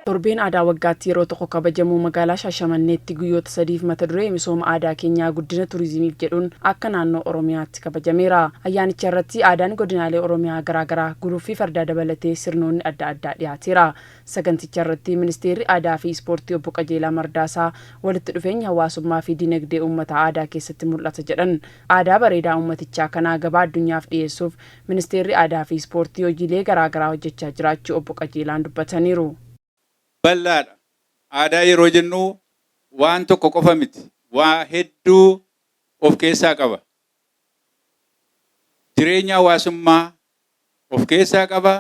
Torbeen aadaa waggaatti yeroo tokko kabajamuu magaalaa Shaashamanneetti guyyoota sadiif mata duree misooma aadaa keenyaa guddina turizimiif jedhuun akka naannoo Oromiyaatti kabajameera. Ayyaanicha irratti aadaan godinaalee Oromiyaa garaagaraa guluufii fardaa dabalatee sirnoonni adda addaa dhiyaateera. Saganticha irratti ministeerri aadaa fi ispoortii obbo Qajeelaa Mardaasaa walitti dhufeenya hawaasummaa fi dinagdee uummata aadaa keessatti mul'ata jedhan. Aadaa bareedaa uummatichaa kanaa gabaa addunyaaf dhiyeessuuf ministeerri aadaa fi ispoortii hojiilee garaagaraa hojjechaa jiraachuu obbo Qajeelaan dubbataniiru. Bal'aadha. Aadaa yeroo jennu waan tokko qofa miti. Waa hedduu of keessaa qaba. Jireenya hawaasummaa of keessaa qaba.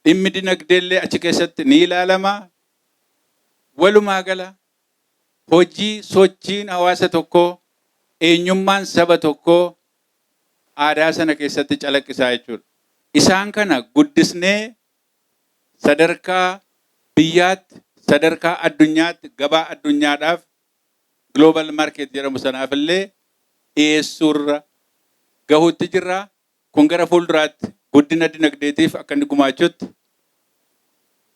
Dhimmi dinagdeellee achi keessatti ni ilaalama. Walumaa gala hojii sochiin hawaasa tokkoo, eenyummaan saba tokkoo aadaa sana keessatti calaqqisaa jechuudha. Isaan kana guddisnee sadarkaa biyyaatti sadarkaa addunyaatti gabaa addunyaadhaaf global market jedhamu sanaaf illee dhiyeessuurra gahuutti jirra. Kun gara fuulduraatti guddina dinagdeetiif akka inni gumaachutti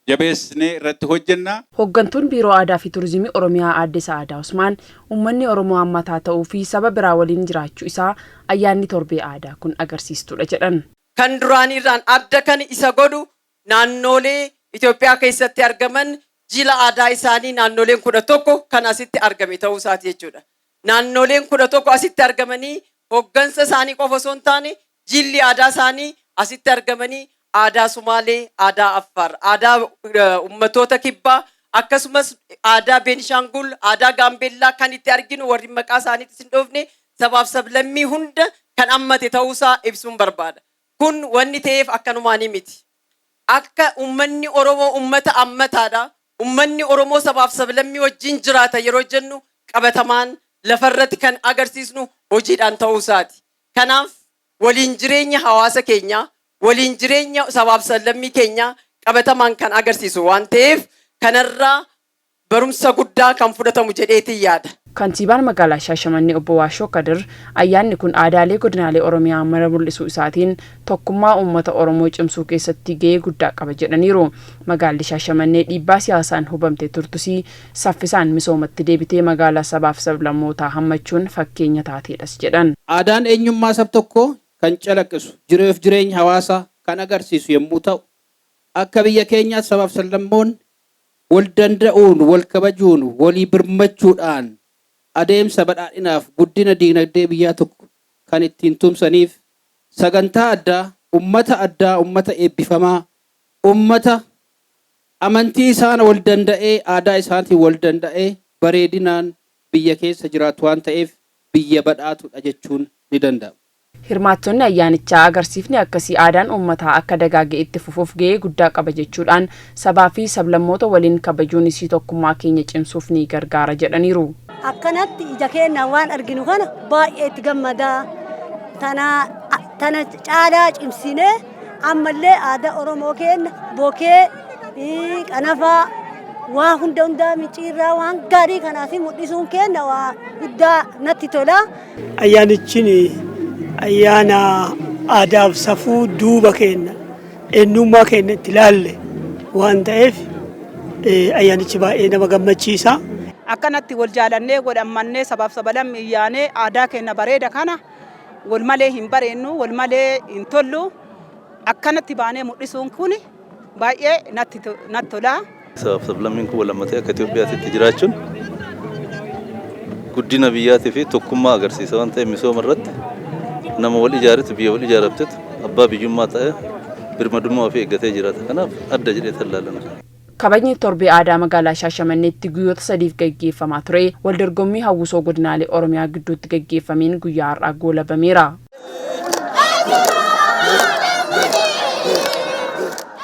jabeessinee irratti hojjenna. Hooggantuun biiroo aadaa fi turizimii Oromiyaa Aadde Sa'aadaa Usmaan uummanni Oromoo hammataa ta'uu fi saba biraa waliin jiraachuu isaa ayyaanni torbee aadaa kun agarsiistudha jedhan. Kan duraaniirraan adda kan isa godhu naannolee Itoophiyaa keessatti argaman jila aadaa isaanii naannoleen 11 kan asitti argame ta'uu isaati jechuudha. Naannoleen 11 asitti argamanii hooggansa isaanii qofa osoo hin taane jilli aadaa isaanii asitti argamanii aadaa Sumaalee, aadaa Affaar, aadaa ummatoota Kibbaa akkasumas aadaa Beenishaangul, aadaa Gaambeellaa kan itti arginu warri maqaa isaaniitis hin dhoofne sabaaf sablammii hunda kan hammate ta'uu isaa ibsuun barbaada. Kun wanni ta'eef akkanumaanii miti. Akka ummanni Oromoo ummata ammataadha. Ummanni Oromoo sabaaf sablammii wajjin jiraata yeroo jennu qabatamaan lafarratti kan agarsiisnu hojiidhaan ta'uu isaati. Kanaaf waliin jireenya hawaasa keenyaa, waliin jireenya sabaaf sablammii keenyaa qabatamaan kan agarsiisu waan ta'eef kanarraa barumsa guddaa kan fudhatamu jedheetiin yaada. Kantiibaan magaalaa Shaashamannee obbo Waashoo Kadir ayyaanni kun aadaalee godinaalee Oromiyaa mara mul'isuu isaatiin tokkummaa uummata Oromoo cimsuu keessatti gahee guddaa qaba jedhaniiru. Magaalli Shaashamannee dhiibbaa siyaasaan hubamtee turtusii saffisaan misoomatti deebitee magaalaa sabaaf sablammootaa hammachuun fakkeenya taateedhas jedhan. Aadaan eenyummaa sab tokkoo kan calaqqisu jireef jireenya hawaasaa kan agarsiisu yommuu ta'u akka biyya keenyaatti sabaaf sablammoon wal danda'uun wal kabajuun walii birmachuudhaan adeemsa badhaadhinaaf guddina dinagdee biyyaa tokko kan ittiin tumsaniif sagantaa addaa ummata eebbifamaa ummata amantii isaan wal danda'ee aadaa isaatiin wal danda'ee bareedinaan biyya keessa jiraatu waan ta'eef biyya badhaatudha jechuun ni danda'ama. Hirmaattonni ayyaanichaa agarsiifni akkasii aadaan uummataa akka dagaagee itti fufuuf gahee guddaa qaba jechuudhaan sabaa fi sablammoota waliin kabajuun isii tokkummaa keenya cimsuuf ni gargaara jedhaniiru. Akkanatti ija keenya waan arginu kana baay'ee itti gammadaa tana caalaa cimsinee ammallee aadaa Oromoo keenya bokee qanafaa waa hundaa miciirraa waan gaarii kanaaf mul'isuun keenya waa guddaa natti tola. Ayyaanichi ayyaana aadaaf safuu duuba keenya eenyummaa keenya itti ilaalle waan ta'eef ayyaanichi baay'ee nama gammachiisa. Akkanatti wal jaalannee godhammannee sabaaf sablammii iyyaanee aadaa keenya bareeda kana wal malee hin bareennu wal malee hin tollu akkanatti baanee mul'isuun kun baay'ee natti tola. Sabaaf sablammiin kun walammatee akka Itoophiyaatti jiraachuun guddina biyyaatii fi tokkummaa agarsiisa waan ta'eef misooma irratti nama wal ijaaretu biyya wal ijaarrattetu abbaa biyyummaa ta'e birmadummaa ofii eeggatee jiraata. Kanaaf adda jedhee tallaalama. Kabajni torbee aadaa magaalaa Shaashamanneetti guyyoota sadiif gaggeeffamaa ture. Waldorgommii hawwisoo godinaalee Oromiyaa gidduutti gaggeeffameen guyyaa har'aa goolabameera.